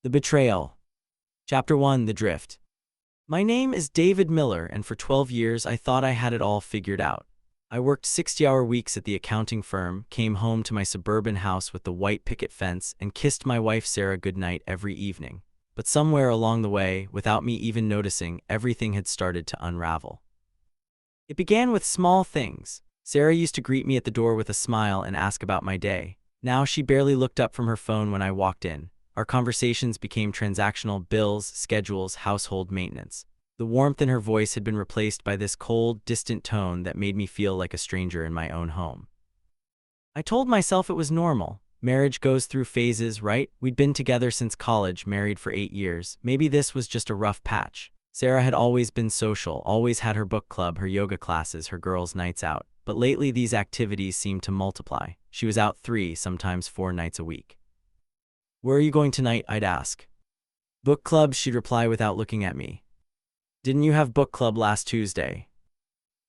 The Betrayal. Chapter 1: The Drift. My name is David Miller, and for 12 years I thought I had it all figured out. I worked 60-hour weeks at the accounting firm, came home to my suburban house with the white picket fence, and kissed my wife Sarah goodnight every evening. But somewhere along the way, without me even noticing, everything had started to unravel. It began with small things. Sarah used to greet me at the door with a smile and ask about my day. Now she barely looked up from her phone when I walked in. Our conversations became transactional: bills, schedules, household maintenance. The warmth in her voice had been replaced by this cold, distant tone that made me feel like a stranger in my own home. I told myself it was normal. Marriage goes through phases, right? We'd been together since college, married for 8 years. Maybe this was just a rough patch. Sarah had always been social, always had her book club, her yoga classes, her girls' nights out. But lately these activities seemed to multiply. She was out 3, sometimes 4 nights a week. "Where are you going tonight?" I'd ask. "Book club," she'd reply without looking at me. "Didn't you have book club last Tuesday?"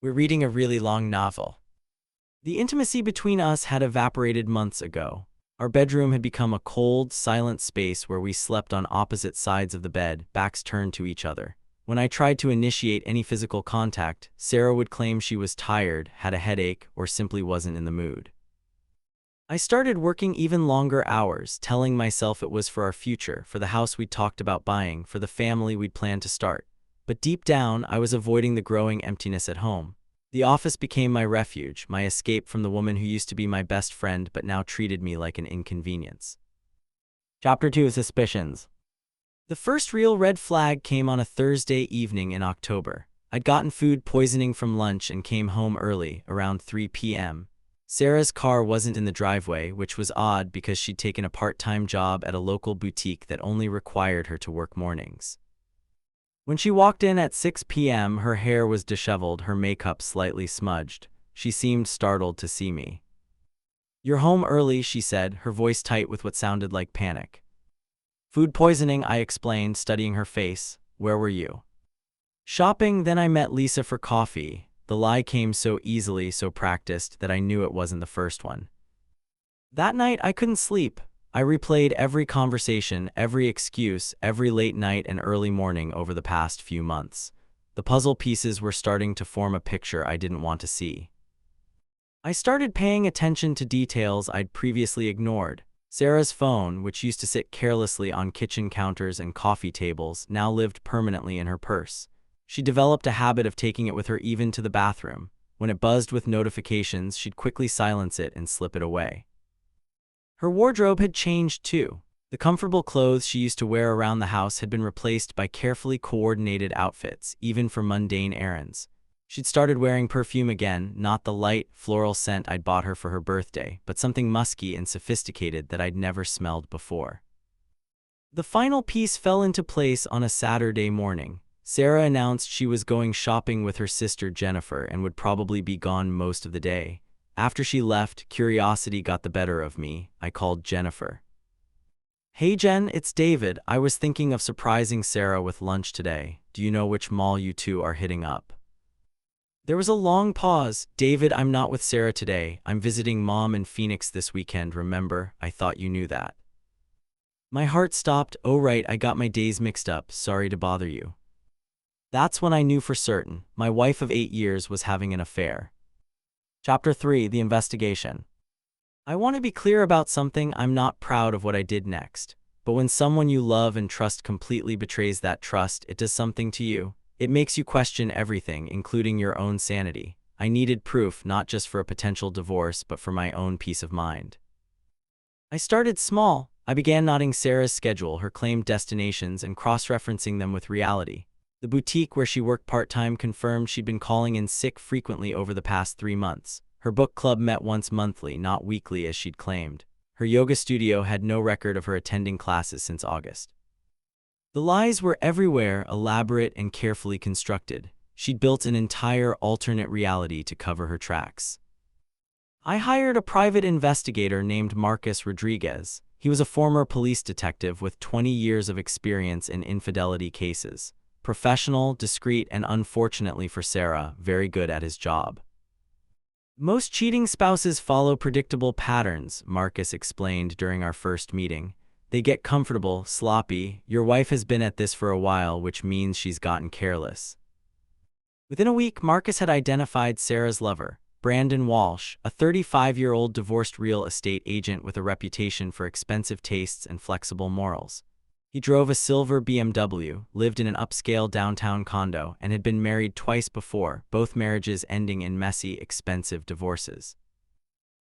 "We're reading a really long novel." The intimacy between us had evaporated months ago. Our bedroom had become a cold, silent space where we slept on opposite sides of the bed, backs turned to each other. When I tried to initiate any physical contact, Sarah would claim she was tired, had a headache, or simply wasn't in the mood. I started working even longer hours, telling myself it was for our future, for the house we'd talked about buying, for the family we'd planned to start. But deep down, I was avoiding the growing emptiness at home. The office became my refuge, my escape from the woman who used to be my best friend but now treated me like an inconvenience. Chapter 2: Suspicions. The first real red flag came on a Thursday evening in October. I'd gotten food poisoning from lunch and came home early, around 3 p.m. Sarah's car wasn't in the driveway, which was odd because she'd taken a part-time job at a local boutique that only required her to work mornings. When she walked in at 6 p.m., her hair was disheveled, her makeup slightly smudged. She seemed startled to see me. "You're home early," she said, her voice tight with what sounded like panic. "Food poisoning," I explained, studying her face. "Where were you?" "Shopping, then I met Lisa for coffee." The lie came so easily, so practiced, that I knew it wasn't the first one. That night, I couldn't sleep. I replayed every conversation, every excuse, every late night and early morning over the past few months. The puzzle pieces were starting to form a picture I didn't want to see. I started paying attention to details I'd previously ignored. Sarah's phone, which used to sit carelessly on kitchen counters and coffee tables, now lived permanently in her purse. She developed a habit of taking it with her even to the bathroom. When it buzzed with notifications, she'd quickly silence it and slip it away. Her wardrobe had changed too. The comfortable clothes she used to wear around the house had been replaced by carefully coordinated outfits, even for mundane errands. She'd started wearing perfume again, not the light, floral scent I'd bought her for her birthday, but something musky and sophisticated that I'd never smelled before. The final piece fell into place on a Saturday morning. Sarah announced she was going shopping with her sister Jennifer and would probably be gone most of the day. After she left, curiosity got the better of me. I called Jennifer. "Hey Jen, it's David. I was thinking of surprising Sarah with lunch today. Do you know which mall you two are hitting up?" There was a long pause. "David, I'm not with Sarah today. I'm visiting Mom in Phoenix this weekend, remember? I thought you knew that." My heart stopped. "Oh right, I got my days mixed up. Sorry to bother you." That's when I knew for certain. My wife of 8 years was having an affair. Chapter 3: The Investigation. I want to be clear about something. I'm not proud of what I did next. But when someone you love and trust completely betrays that trust, it does something to you. It makes you question everything, including your own sanity. I needed proof, not just for a potential divorce, but for my own peace of mind. I started small. I began noting Sarah's schedule, her claimed destinations, and cross-referencing them with reality. The boutique where she worked part-time confirmed she'd been calling in sick frequently over the past 3 months. Her book club met once monthly, not weekly as she'd claimed. Her yoga studio had no record of her attending classes since August. The lies were everywhere, elaborate and carefully constructed. She'd built an entire alternate reality to cover her tracks. I hired a private investigator named Marcus Rodriguez. He was a former police detective with 20 years of experience in infidelity cases. Professional, discreet, and unfortunately for Sarah, very good at his job. "Most cheating spouses follow predictable patterns," Marcus explained during our first meeting. They get comfortable, sloppy. Your wife has been at this for a while, which means she's gotten careless. Within a week, Marcus had identified Sarah's lover, Brandon Walsh, a 35-year-old divorced real estate agent with a reputation for expensive tastes and flexible morals. He drove a silver BMW, lived in an upscale downtown condo, and had been married twice before, both marriages ending in messy, expensive divorces.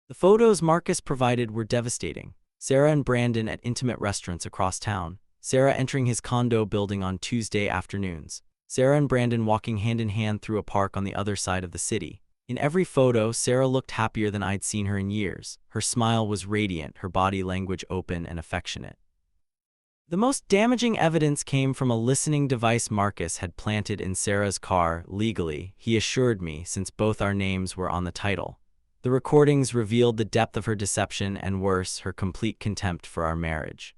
The photos Marcus provided were devastating. Sarah and Brandon at intimate restaurants across town, Sarah entering his condo building on Tuesday afternoons, Sarah and Brandon walking hand in hand through a park on the other side of the city. In every photo, Sarah looked happier than I'd seen her in years. Her smile was radiant, her body language open and affectionate. The most damaging evidence came from a listening device Marcus had planted in Sarah's car, legally, he assured me, since both our names were on the title. The recordings revealed the depth of her deception and, worse, her complete contempt for our marriage.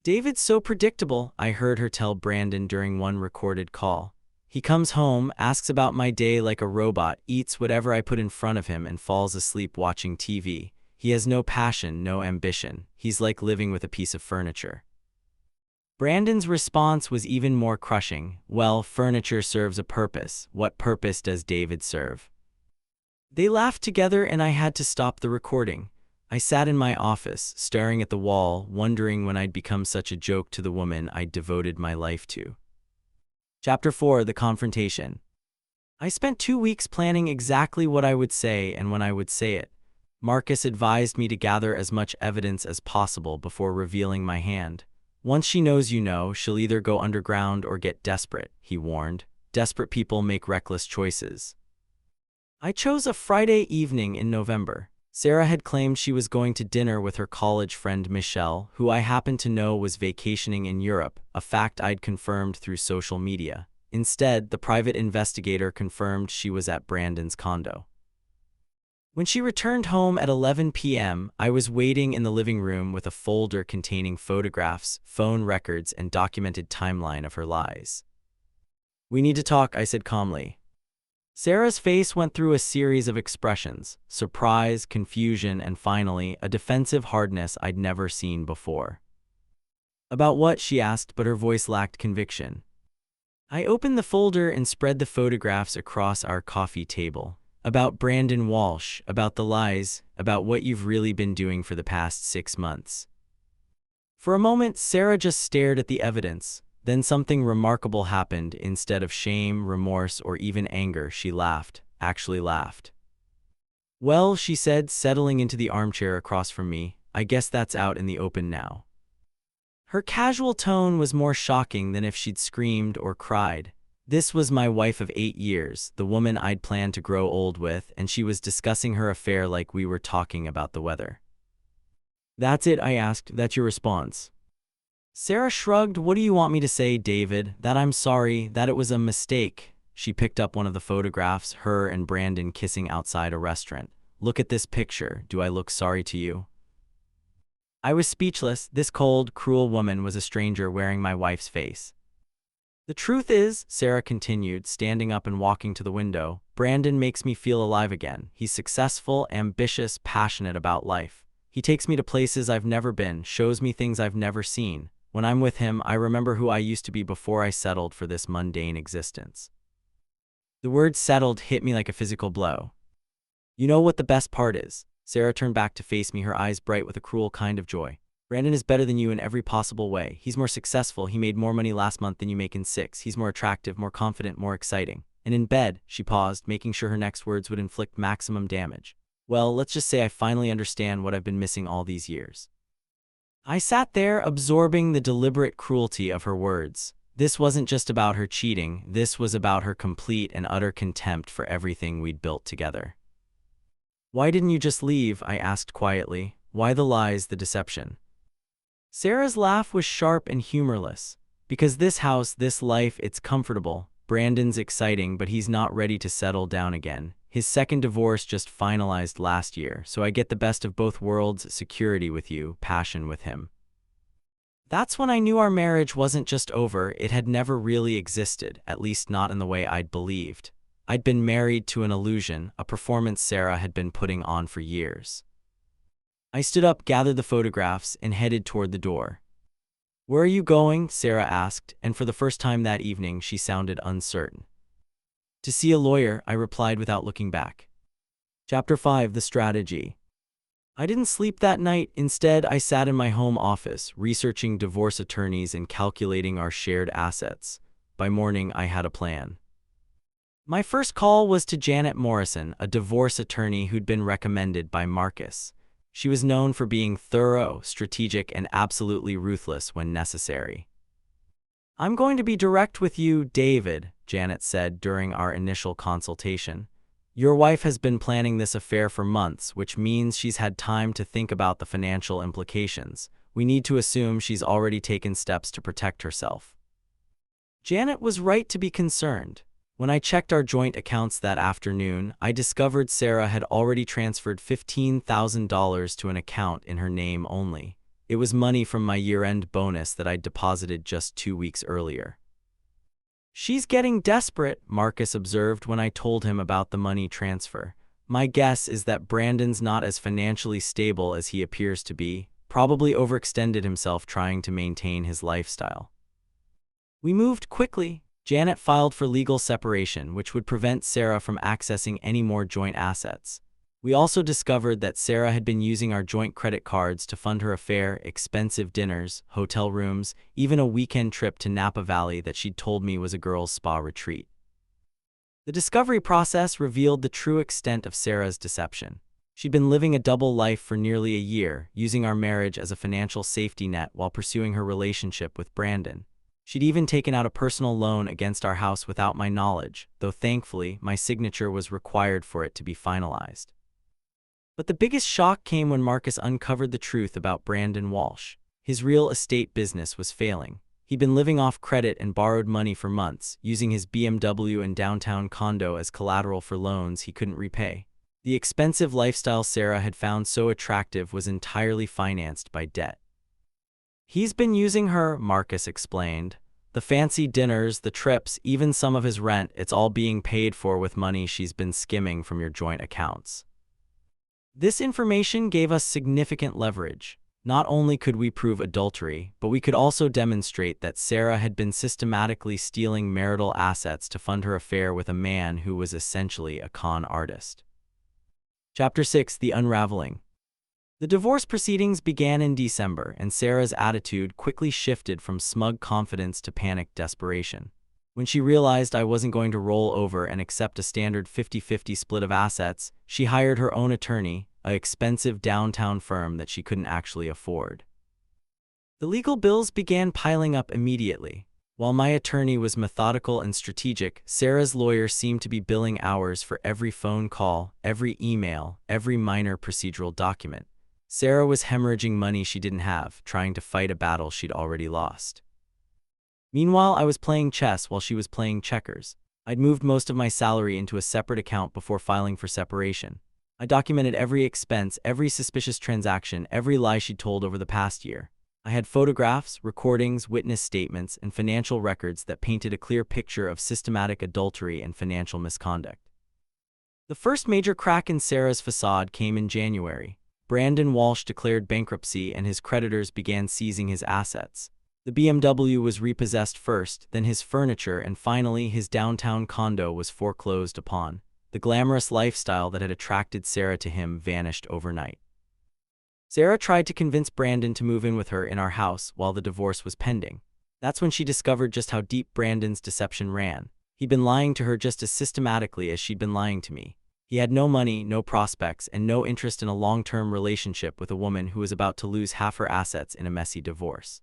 "David's so predictable," I heard her tell Brandon during one recorded call. "He comes home, asks about my day like a robot, eats whatever I put in front of him, and falls asleep watching TV. He has no passion, no ambition. He's like living with a piece of furniture." Brandon's response was even more crushing. "Well, furniture serves a purpose. What purpose does David serve?" They laughed together and I had to stop the recording. I sat in my office, staring at the wall, wondering when I'd become such a joke to the woman I'd devoted my life to. Chapter 4: The Confrontation. I spent 2 weeks planning exactly what I would say and when I would say it. Marcus advised me to gather as much evidence as possible before revealing my hand. "Once she knows you know, she'll either go underground or get desperate," he warned. "Desperate people make reckless choices." I chose a Friday evening in November. Sarah had claimed she was going to dinner with her college friend Michelle, who I happened to know was vacationing in Europe, a fact I'd confirmed through social media. Instead, the private investigator confirmed she was at Brandon's condo. When she returned home at 11 p.m., I was waiting in the living room with a folder containing photographs, phone records, and documented timeline of her lies. "We need to talk," I said calmly. Sarah's face went through a series of expressions: surprise, confusion, and finally, a defensive hardness I'd never seen before. "About what?" she asked, but her voice lacked conviction. I opened the folder and spread the photographs across our coffee table. "About Brandon Walsh, about the lies, about what you've really been doing for the past 6 months." For a moment, Sarah just stared at the evidence. Then something remarkable happened. Instead of shame, remorse, or even anger, she laughed, actually laughed. "Well," she said, settling into the armchair across from me, "I guess that's out in the open now." Her casual tone was more shocking than if she'd screamed or cried. This was my wife of 8 years, the woman I'd planned to grow old with, and she was discussing her affair like we were talking about the weather. "That's it?" I asked. "That's your response?" Sarah shrugged. "What do you want me to say, David? That I'm sorry, that it was a mistake." She picked up one of the photographs, her and Brandon kissing outside a restaurant. "Look at this picture. Do I look sorry to you?" I was speechless. This cold, cruel woman was a stranger wearing my wife's face. "The truth is," Sarah continued, standing up and walking to the window, "Brandon makes me feel alive again. He's successful, ambitious, passionate about life. He takes me to places I've never been, shows me things I've never seen. When I'm with him, I remember who I used to be before I settled for this mundane existence." The word "settled" hit me like a physical blow. "You know what the best part is?" Sarah turned back to face me, her eyes bright with a cruel kind of joy. "Brandon is better than you in every possible way. He's more successful. He made more money last month than you make in 6. He's more attractive, more confident, more exciting. And in bed," she paused, making sure her next words would inflict maximum damage. "Well, let's just say I finally understand what I've been missing all these years." I sat there, absorbing the deliberate cruelty of her words. This wasn't just about her cheating. This was about her complete and utter contempt for everything we'd built together. "Why didn't you just leave?" I asked quietly. "Why the lies, the deception?" Sarah's laugh was sharp and humorless. "Because this house, this life, it's comfortable. Brandon's exciting, but he's not ready to settle down again. His second divorce just finalized last year, so I get the best of both worlds: security with you, passion with him." That's when I knew our marriage wasn't just over. It had never really existed, at least not in the way I'd believed. I'd been married to an illusion, a performance Sarah had been putting on for years. I stood up, gathered the photographs, and headed toward the door. "Where are you going?" Sarah asked, and for the first time that evening she sounded uncertain. "To see a lawyer," I replied without looking back. Chapter 5: The Strategy. I didn't sleep that night. Instead, I sat in my home office, researching divorce attorneys and calculating our shared assets. By morning, I had a plan. My first call was to Janet Morrison, a divorce attorney who'd been recommended by Marcus. She was known for being thorough, strategic, and absolutely ruthless when necessary. "I'm going to be direct with you, David," Janet said during our initial consultation. "Your wife has been planning this affair for months, which means she's had time to think about the financial implications. We need to assume she's already taken steps to protect herself." Janet was right to be concerned. When I checked our joint accounts that afternoon, I discovered Sarah had already transferred $15,000 to an account in her name only. It was money from my year-end bonus that I'd deposited just 2 weeks earlier. "She's getting desperate," Marcus observed when I told him about the money transfer. "My guess is that Brandon's not as financially stable as he appears to be, probably overextended himself trying to maintain his lifestyle." We moved quickly. Janet filed for legal separation, which would prevent Sarah from accessing any more joint assets. We also discovered that Sarah had been using our joint credit cards to fund her affair, expensive dinners, hotel rooms, even a weekend trip to Napa Valley that she'd told me was a girls' spa retreat. The discovery process revealed the true extent of Sarah's deception. She'd been living a double life for nearly a year, using our marriage as a financial safety net while pursuing her relationship with Brandon. She'd even taken out a personal loan against our house without my knowledge, though thankfully my signature was required for it to be finalized. But the biggest shock came when Marcus uncovered the truth about Brandon Walsh. His real estate business was failing. He'd been living off credit and borrowed money for months, using his BMW and downtown condo as collateral for loans he couldn't repay. The expensive lifestyle Sarah had found so attractive was entirely financed by debt. "He's been using her," Marcus explained. "The fancy dinners, the trips, even some of his rent, it's all being paid for with money she's been skimming from your joint accounts." This information gave us significant leverage. Not only could we prove adultery, but we could also demonstrate that Sarah had been systematically stealing marital assets to fund her affair with a man who was essentially a con artist. Chapter 6: The Unraveling. The divorce proceedings began in December, and Sarah's attitude quickly shifted from smug confidence to panicked desperation. When she realized I wasn't going to roll over and accept a standard 50-50 split of assets, she hired her own attorney, an expensive downtown firm that she couldn't actually afford. The legal bills began piling up immediately. While my attorney was methodical and strategic, Sarah's lawyer seemed to be billing hours for every phone call, every email, every minor procedural document. Sarah was hemorrhaging money she didn't have, trying to fight a battle she'd already lost. Meanwhile, I was playing chess while she was playing checkers. I'd moved most of my salary into a separate account before filing for separation. I documented every expense, every suspicious transaction, every lie she'd told over the past year. I had photographs, recordings, witness statements, and financial records that painted a clear picture of systematic adultery and financial misconduct. The first major crack in Sarah's facade came in January. Brandon Walsh declared bankruptcy and his creditors began seizing his assets. The BMW was repossessed first, then his furniture, and finally his downtown condo was foreclosed upon. The glamorous lifestyle that had attracted Sarah to him vanished overnight. Sarah tried to convince Brandon to move in with her in our house while the divorce was pending. That's when she discovered just how deep Brandon's deception ran. He'd been lying to her just as systematically as she'd been lying to me. He had no money, no prospects, and no interest in a long-term relationship with a woman who was about to lose half her assets in a messy divorce.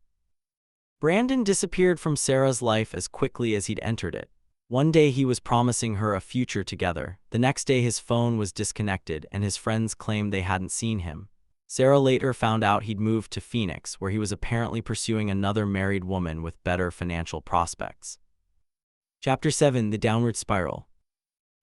Brandon disappeared from Sarah's life as quickly as he'd entered it. One day he was promising her a future together. The next day his phone was disconnected and his friends claimed they hadn't seen him. Sarah later found out he'd moved to Phoenix, where he was apparently pursuing another married woman with better financial prospects. Chapter 7: The Downward Spiral.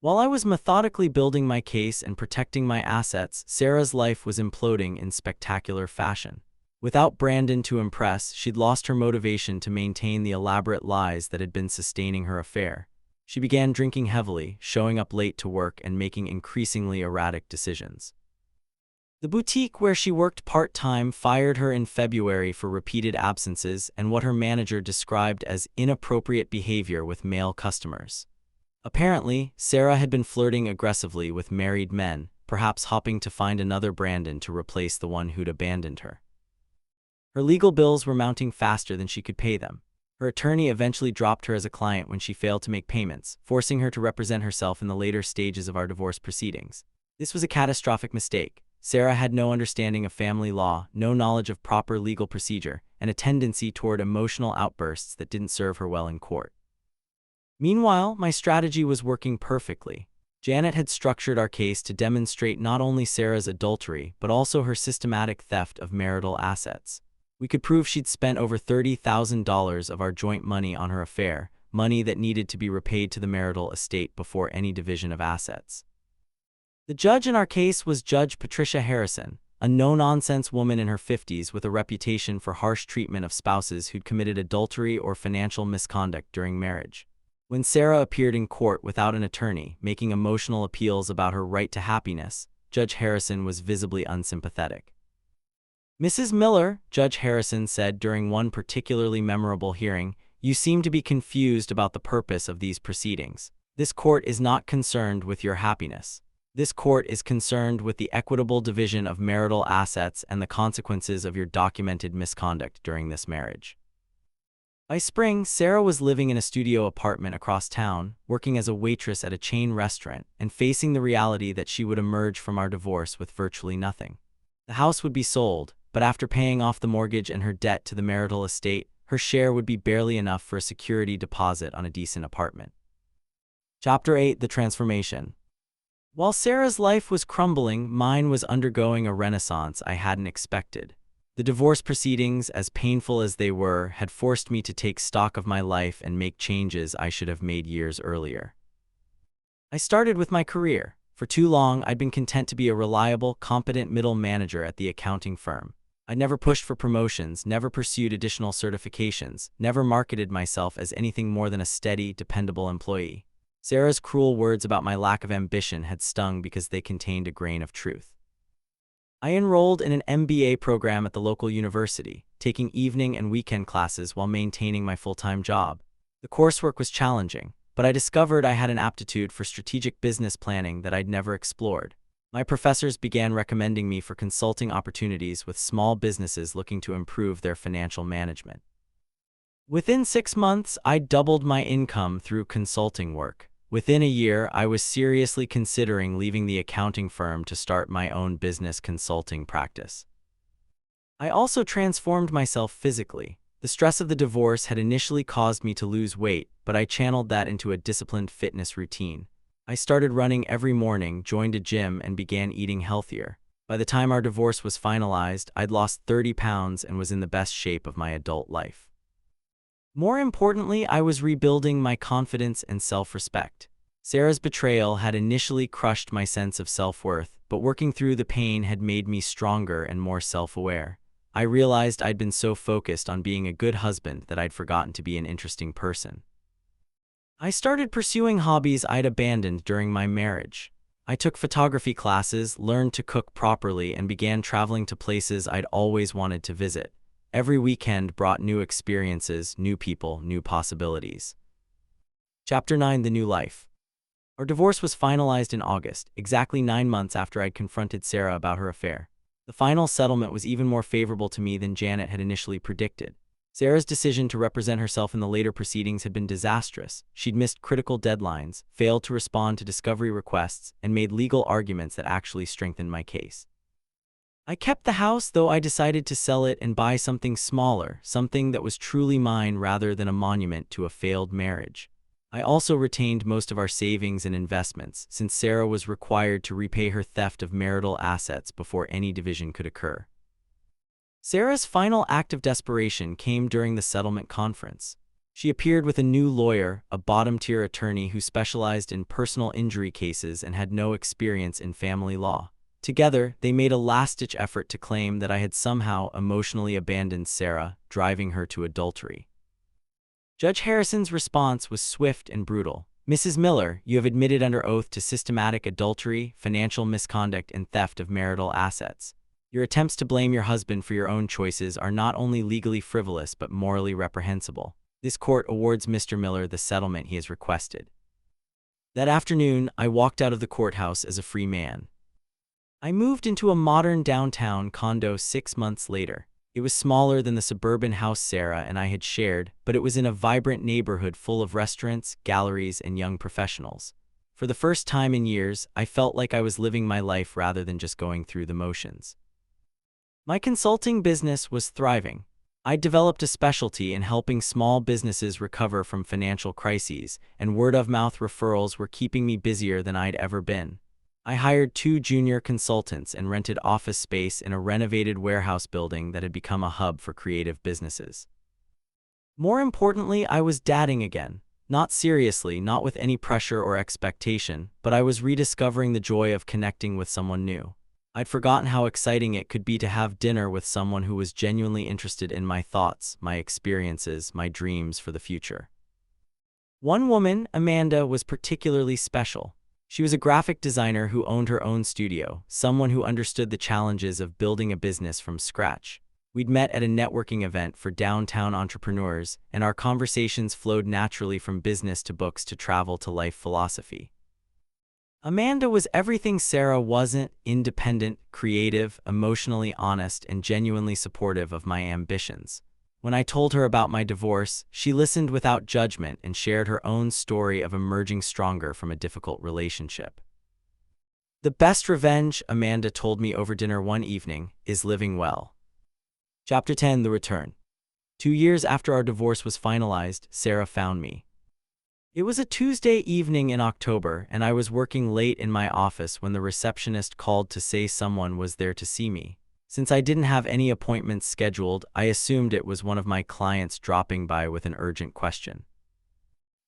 While I was methodically building my case and protecting my assets, Sarah's life was imploding in spectacular fashion. Without Brandon to impress, she'd lost her motivation to maintain the elaborate lies that had been sustaining her affair. She began drinking heavily, showing up late to work, and making increasingly erratic decisions. The boutique where she worked part-time fired her in February for repeated absences and what her manager described as inappropriate behavior with male customers. Apparently, Sarah had been flirting aggressively with married men, perhaps hoping to find another Brandon to replace the one who'd abandoned her. Her legal bills were mounting faster than she could pay them. Her attorney eventually dropped her as a client when she failed to make payments, forcing her to represent herself in the later stages of our divorce proceedings. This was a catastrophic mistake. Sarah had no understanding of family law, no knowledge of proper legal procedure, and a tendency toward emotional outbursts that didn't serve her well in court. Meanwhile, my strategy was working perfectly. Janet had structured our case to demonstrate not only Sarah's adultery, but also her systematic theft of marital assets. We could prove she'd spent over $30,000 of our joint money on her affair, money that needed to be repaid to the marital estate before any division of assets. The judge in our case was Judge Patricia Harrison, a no-nonsense woman in her 50s with a reputation for harsh treatment of spouses who'd committed adultery or financial misconduct during marriage. When Sarah appeared in court without an attorney, making emotional appeals about her right to happiness, Judge Harrison was visibly unsympathetic. "Mrs. Miller," Judge Harrison said during one particularly memorable hearing, "you seem to be confused about the purpose of these proceedings. This court is not concerned with your happiness. This court is concerned with the equitable division of marital assets and the consequences of your documented misconduct during this marriage." By spring, Sarah was living in a studio apartment across town, working as a waitress at a chain restaurant, and facing the reality that she would emerge from our divorce with virtually nothing. The house would be sold, but after paying off the mortgage and her debt to the marital estate, her share would be barely enough for a security deposit on a decent apartment. Chapter 8: The Transformation. While Sarah's life was crumbling, mine was undergoing a renaissance I hadn't expected. The divorce proceedings, as painful as they were, had forced me to take stock of my life and make changes I should have made years earlier. I started with my career. For too long, I'd been content to be a reliable, competent middle manager at the accounting firm. I'd never pushed for promotions, never pursued additional certifications, never marketed myself as anything more than a steady, dependable employee. Sarah's cruel words about my lack of ambition had stung because they contained a grain of truth. I enrolled in an MBA program at the local university, taking evening and weekend classes while maintaining my full-time job. The coursework was challenging, but I discovered I had an aptitude for strategic business planning that I'd never explored. My professors began recommending me for consulting opportunities with small businesses looking to improve their financial management. Within 6 months, I doubled my income through consulting work. Within a year, I was seriously considering leaving the accounting firm to start my own business consulting practice. I also transformed myself physically. The stress of the divorce had initially caused me to lose weight, but I channeled that into a disciplined fitness routine. I started running every morning, joined a gym, and began eating healthier. By the time our divorce was finalized, I'd lost 30 pounds and was in the best shape of my adult life. More importantly, I was rebuilding my confidence and self-respect. Sarah's betrayal had initially crushed my sense of self-worth, but working through the pain had made me stronger and more self-aware. I realized I'd been so focused on being a good husband that I'd forgotten to be an interesting person. I started pursuing hobbies I'd abandoned during my marriage. I took photography classes, learned to cook properly, and began traveling to places I'd always wanted to visit. Every weekend brought new experiences, new people, new possibilities. Chapter 9: The New Life. Our divorce was finalized in August, exactly 9 months after I'd confronted Sarah about her affair. The final settlement was even more favorable to me than Janet had initially predicted. Sarah's decision to represent herself in the later proceedings had been disastrous. She'd missed critical deadlines, failed to respond to discovery requests, and made legal arguments that actually strengthened my case. I kept the house, though I decided to sell it and buy something smaller, something that was truly mine rather than a monument to a failed marriage. I also retained most of our savings and investments, since Sarah was required to repay her theft of marital assets before any division could occur. Sarah's final act of desperation came during the settlement conference. She appeared with a new lawyer, a bottom-tier attorney who specialized in personal injury cases and had no experience in family law. Together, they made a last-ditch effort to claim that I had somehow emotionally abandoned Sarah, driving her to adultery. Judge Harrison's response was swift and brutal. Mrs. Miller, you have admitted under oath to systematic adultery, financial misconduct, and theft of marital assets. Your attempts to blame your husband for your own choices are not only legally frivolous but morally reprehensible. This court awards Mr. Miller the settlement he has requested. That afternoon, I walked out of the courthouse as a free man. I moved into a modern downtown condo 6 months later. It was smaller than the suburban house Sarah and I had shared, but it was in a vibrant neighborhood full of restaurants, galleries, and young professionals. For the first time in years, I felt like I was living my life rather than just going through the motions. My consulting business was thriving. I developed a specialty in helping small businesses recover from financial crises, and word-of-mouth referrals were keeping me busier than I'd ever been. I hired 2 junior consultants and rented office space in a renovated warehouse building that had become a hub for creative businesses. More importantly, I was dating again. Not seriously, not with any pressure or expectation, but I was rediscovering the joy of connecting with someone new. I'd forgotten how exciting it could be to have dinner with someone who was genuinely interested in my thoughts, my experiences, my dreams for the future. One woman, Amanda, was particularly special. She was a graphic designer who owned her own studio, someone who understood the challenges of building a business from scratch. We'd met at a networking event for downtown entrepreneurs, and our conversations flowed naturally from business to books to travel to life philosophy. Amanda was everything Sarah wasn't: independent, creative, emotionally honest, and genuinely supportive of my ambitions. When I told her about my divorce, she listened without judgment and shared her own story of emerging stronger from a difficult relationship. The best revenge, Amanda told me over dinner one evening, is living well. Chapter 10: The Return. 2 years after our divorce was finalized, Sarah found me. It was a Tuesday evening in October, and I was working late in my office when the receptionist called to say someone was there to see me. Since I didn't have any appointments scheduled, I assumed it was one of my clients dropping by with an urgent question.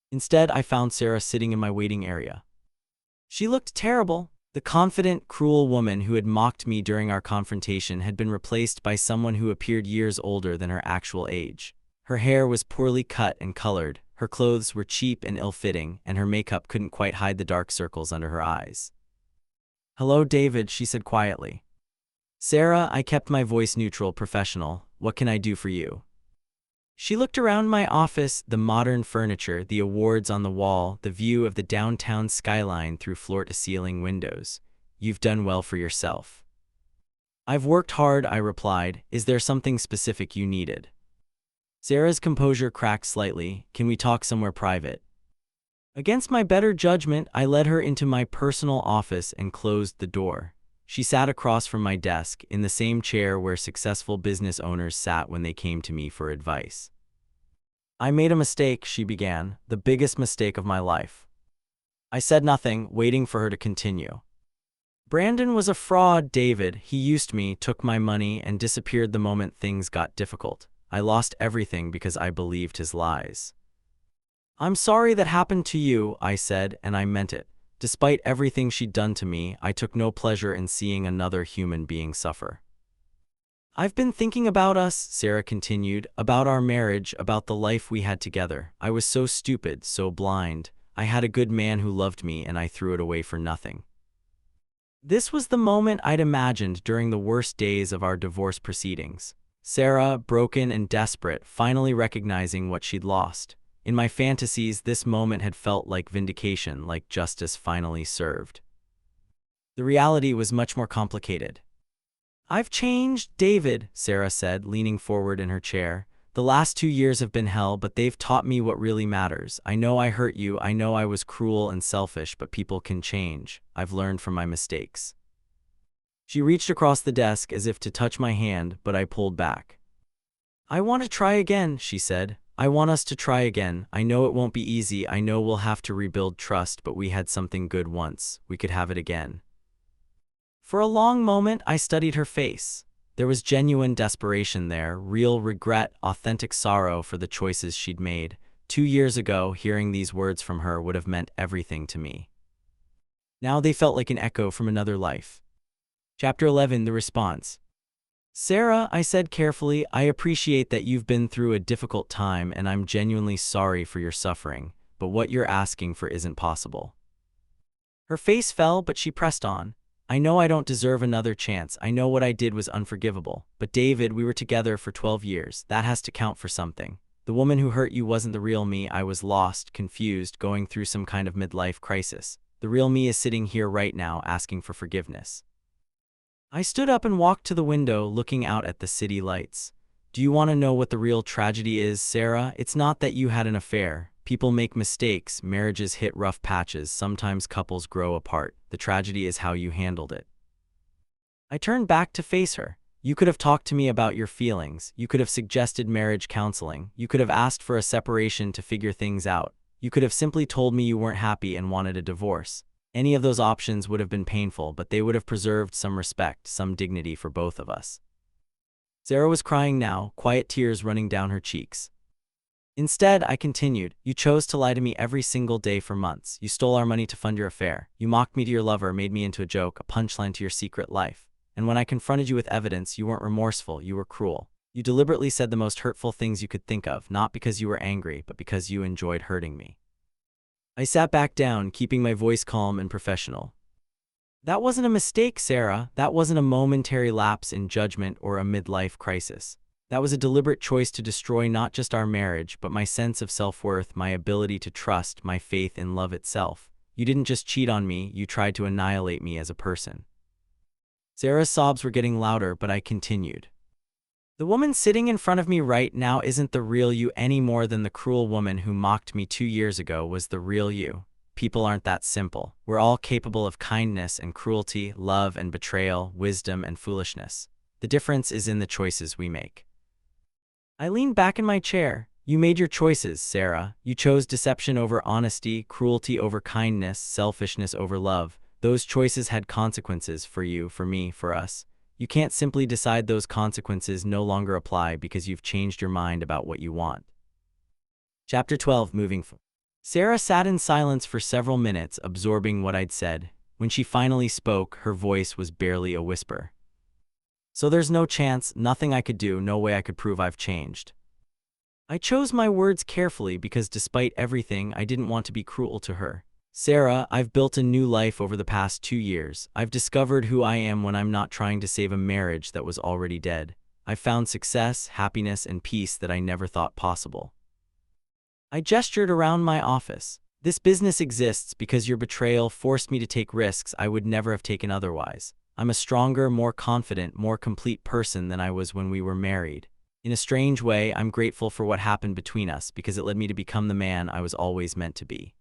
Instead, I found Sarah sitting in my waiting area. She looked terrible. The confident, cruel woman who had mocked me during our confrontation had been replaced by someone who appeared years older than her actual age. Her hair was poorly cut and colored, her clothes were cheap and ill-fitting, and her makeup couldn't quite hide the dark circles under her eyes. "Hello, David," she said quietly. "Sarah," I kept my voice neutral, professional. "What can I do for you?" She looked around my office, the modern furniture, the awards on the wall, the view of the downtown skyline through floor-to-ceiling windows. "You've done well for yourself." "I've worked hard," I replied. "Is there something specific you needed?" Sarah's composure cracked slightly. "Can we talk somewhere private?" Against my better judgment, I led her into my personal office and closed the door. She sat across from my desk, in the same chair where successful business owners sat when they came to me for advice. "I made a mistake," she began, "the biggest mistake of my life." I said nothing, waiting for her to continue. "Brandon was a fraud, David. He used me, took my money, and disappeared the moment things got difficult. I lost everything because I believed his lies." "I'm sorry that happened to you," I said, and I meant it. Despite everything she'd done to me, I took no pleasure in seeing another human being suffer. "I've been thinking about us," Sarah continued, "about our marriage, about the life we had together. I was so stupid, so blind. I had a good man who loved me, and I threw it away for nothing." This was the moment I'd imagined during the worst days of our divorce proceedings. Sarah, broken and desperate, finally recognizing what she'd lost. In my fantasies, this moment had felt like vindication, like justice finally served. The reality was much more complicated. "I've changed, David," Sarah said, leaning forward in her chair. "The last 2 years have been hell, but they've taught me what really matters. I know I hurt you, I know I was cruel and selfish, but people can change. I've learned from my mistakes." She reached across the desk as if to touch my hand, but I pulled back. "I want to try again," she said. "I want us to try again. I know it won't be easy. I know we'll have to rebuild trust, but we had something good once. We could have it again." For a long moment, I studied her face. There was genuine desperation there, real regret, authentic sorrow for the choices she'd made. 2 years ago, hearing these words from her would have meant everything to me. Now they felt like an echo from another life. Chapter 11: The Response. "Sarah," I said carefully, "I appreciate that you've been through a difficult time, and I'm genuinely sorry for your suffering. but what you're asking for isn't possible." Her face fell, but she pressed on. "I know I don't deserve another chance. I know what I did was unforgivable. But David, we were together for 12 years. That has to count for something. The woman who hurt you wasn't the real me. I was lost, confused, going through some kind of midlife crisis. The real me is sitting here right now asking for forgiveness." I stood up and walked to the window, looking out at the city lights. "Do you want to know what the real tragedy is, Sarah? It's not that you had an affair. People make mistakes, marriages hit rough patches, sometimes couples grow apart. The tragedy is how you handled it." I turned back to face her. "You could have talked to me about your feelings. You could have suggested marriage counseling. You could have asked for a separation to figure things out. You could have simply told me you weren't happy and wanted a divorce. Any of those options would have been painful, but they would have preserved some respect, some dignity for both of us." Sarah was crying now, quiet tears running down her cheeks. "Instead," I continued, "you chose to lie to me every single day for months. You stole our money to fund your affair. You mocked me to your lover, made me into a joke, a punchline to your secret life. And when I confronted you with evidence, you weren't remorseful, you were cruel. You deliberately said the most hurtful things you could think of, not because you were angry, but because you enjoyed hurting me." I sat back down, keeping my voice calm and professional. "That wasn't a mistake, Sarah. That wasn't a momentary lapse in judgment or a midlife crisis. That was a deliberate choice to destroy not just our marriage, but my sense of self-worth, my ability to trust, my faith in love itself. You didn't just cheat on me, you tried to annihilate me as a person." Sarah's sobs were getting louder, but I continued. "The woman sitting in front of me right now isn't the real you any more than the cruel woman who mocked me 2 years ago was the real you. People aren't that simple. We're all capable of kindness and cruelty, love and betrayal, wisdom and foolishness. The difference is in the choices we make." I leaned back in my chair. "You made your choices, Sarah. You chose deception over honesty, cruelty over kindness, selfishness over love. Those choices had consequences for you, for me, for us. You can't simply decide those consequences no longer apply because you've changed your mind about what you want." Chapter 12, Moving Forward. Sarah sat in silence for several minutes, absorbing what I'd said. When she finally spoke, her voice was barely a whisper. "So there's no chance, nothing I could do, no way I could prove I've changed." I chose my words carefully because despite everything, I didn't want to be cruel to her. "Sarah, I've built a new life over the past 2 years. I've discovered who I am when I'm not trying to save a marriage that was already dead. I've found success, happiness, and peace that I never thought possible." I gestured around my office. "This business exists because your betrayal forced me to take risks I would never have taken otherwise. I'm a stronger, more confident, more complete person than I was when we were married. In a strange way, I'm grateful for what happened between us because it led me to become the man I was always meant to be."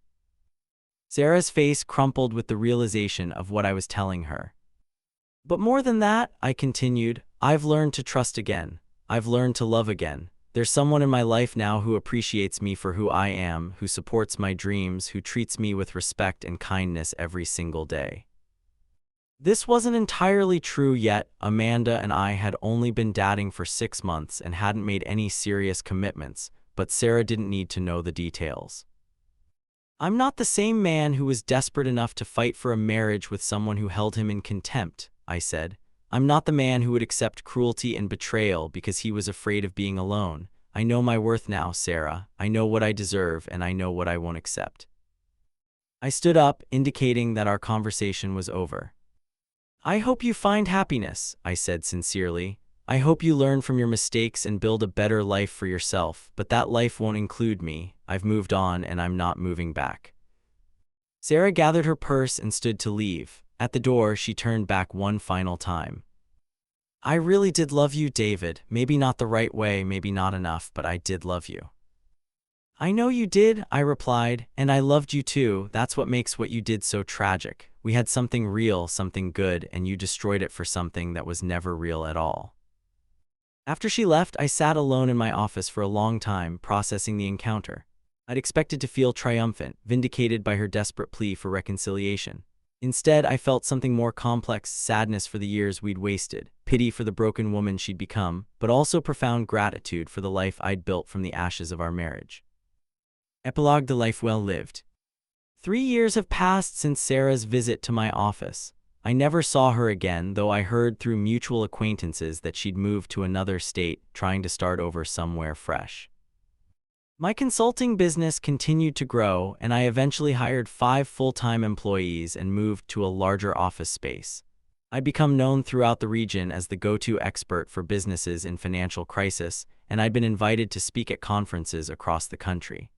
Sarah's face crumpled with the realization of what I was telling her. "But more than that," I continued, "I've learned to trust again. I've learned to love again. There's someone in my life now who appreciates me for who I am, who supports my dreams, who treats me with respect and kindness every single day." This wasn't entirely true yet. Amanda and I had only been dating for 6 months and hadn't made any serious commitments, but Sarah didn't need to know the details. "I'm not the same man who was desperate enough to fight for a marriage with someone who held him in contempt," I said. "I'm not the man who would accept cruelty and betrayal because he was afraid of being alone. I know my worth now, Sarah. I know what I deserve and I know what I won't accept." I stood up, indicating that our conversation was over. "I hope you find happiness," I said sincerely. "I hope you learn from your mistakes and build a better life for yourself, but that life won't include me. I've moved on and I'm not moving back." Sarah gathered her purse and stood to leave. At the door, she turned back one final time. "I really did love you, David. Maybe not the right way, maybe not enough, but I did love you." "I know you did," I replied, "and I loved you too. That's what makes what you did so tragic. We had something real, something good, and you destroyed it for something that was never real at all." After she left, I sat alone in my office for a long time, processing the encounter. I'd expected to feel triumphant, vindicated by her desperate plea for reconciliation. Instead, I felt something more complex: sadness for the years we'd wasted, pity for the broken woman she'd become, but also profound gratitude for the life I'd built from the ashes of our marriage. Epilogue: The life well lived. 3 years have passed since Sarah's visit to my office. I never saw her again, though I heard through mutual acquaintances that she'd moved to another state, trying to start over somewhere fresh. My consulting business continued to grow, and I eventually hired 5 full-time employees and moved to a larger office space. I'd become known throughout the region as the go-to expert for businesses in financial crisis, and I'd been invited to speak at conferences across the country.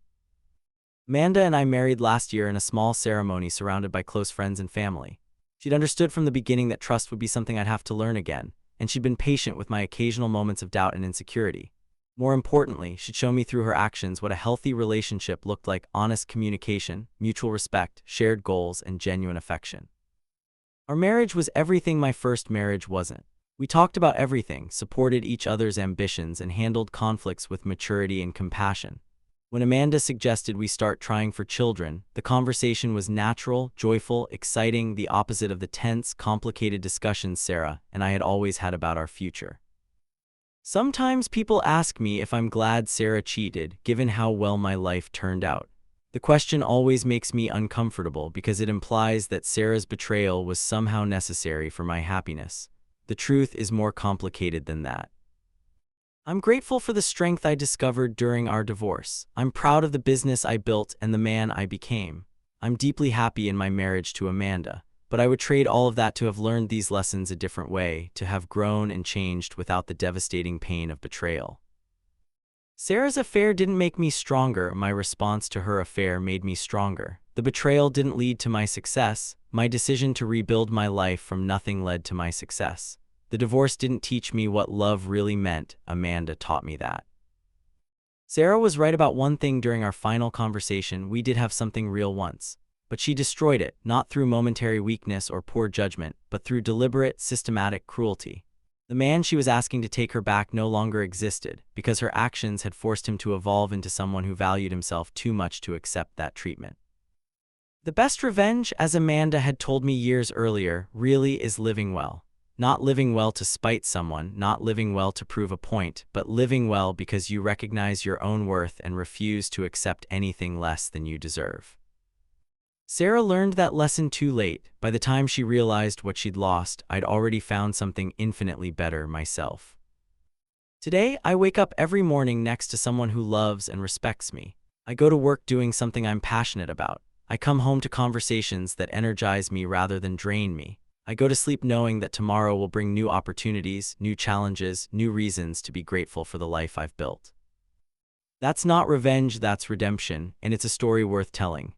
Amanda and I married last year in a small ceremony surrounded by close friends and family. She'd understood from the beginning that trust would be something I'd have to learn again, and she'd been patient with my occasional moments of doubt and insecurity. More importantly, she'd shown me through her actions what a healthy relationship looked like: honest communication, mutual respect, shared goals, and genuine affection. Our marriage was everything my first marriage wasn't. We talked about everything, supported each other's ambitions, and handled conflicts with maturity and compassion. When Amanda suggested we start trying for children, the conversation was natural, joyful, exciting, the opposite of the tense, complicated discussions Sarah and I had always had about our future. Sometimes people ask me if I'm glad Sarah cheated, given how well my life turned out. The question always makes me uncomfortable because it implies that Sarah's betrayal was somehow necessary for my happiness. The truth is more complicated than that. I'm grateful for the strength I discovered during our divorce. I'm proud of the business I built and the man I became. I'm deeply happy in my marriage to Amanda, but I would trade all of that to have learned these lessons a different way, to have grown and changed without the devastating pain of betrayal. Sarah's affair didn't make me stronger. My response to her affair made me stronger. The betrayal didn't lead to my success. My decision to rebuild my life from nothing led to my success. The divorce didn't teach me what love really meant. Amanda taught me that. Sarah was right about one thing during our final conversation: we did have something real once. But she destroyed it, not through momentary weakness or poor judgment, but through deliberate, systematic cruelty. The man she was asking to take her back no longer existed, because her actions had forced him to evolve into someone who valued himself too much to accept that treatment. The best revenge, as Amanda had told me years earlier, really is living well. Not living well to spite someone, not living well to prove a point, but living well because you recognize your own worth and refuse to accept anything less than you deserve. Sarah learned that lesson too late. By the time she realized what she'd lost, I'd already found something infinitely better myself. Today, I wake up every morning next to someone who loves and respects me. I go to work doing something I'm passionate about. I come home to conversations that energize me rather than drain me. I go to sleep knowing that tomorrow will bring new opportunities, new challenges, new reasons to be grateful for the life I've built. That's not revenge, that's redemption, and it's a story worth telling.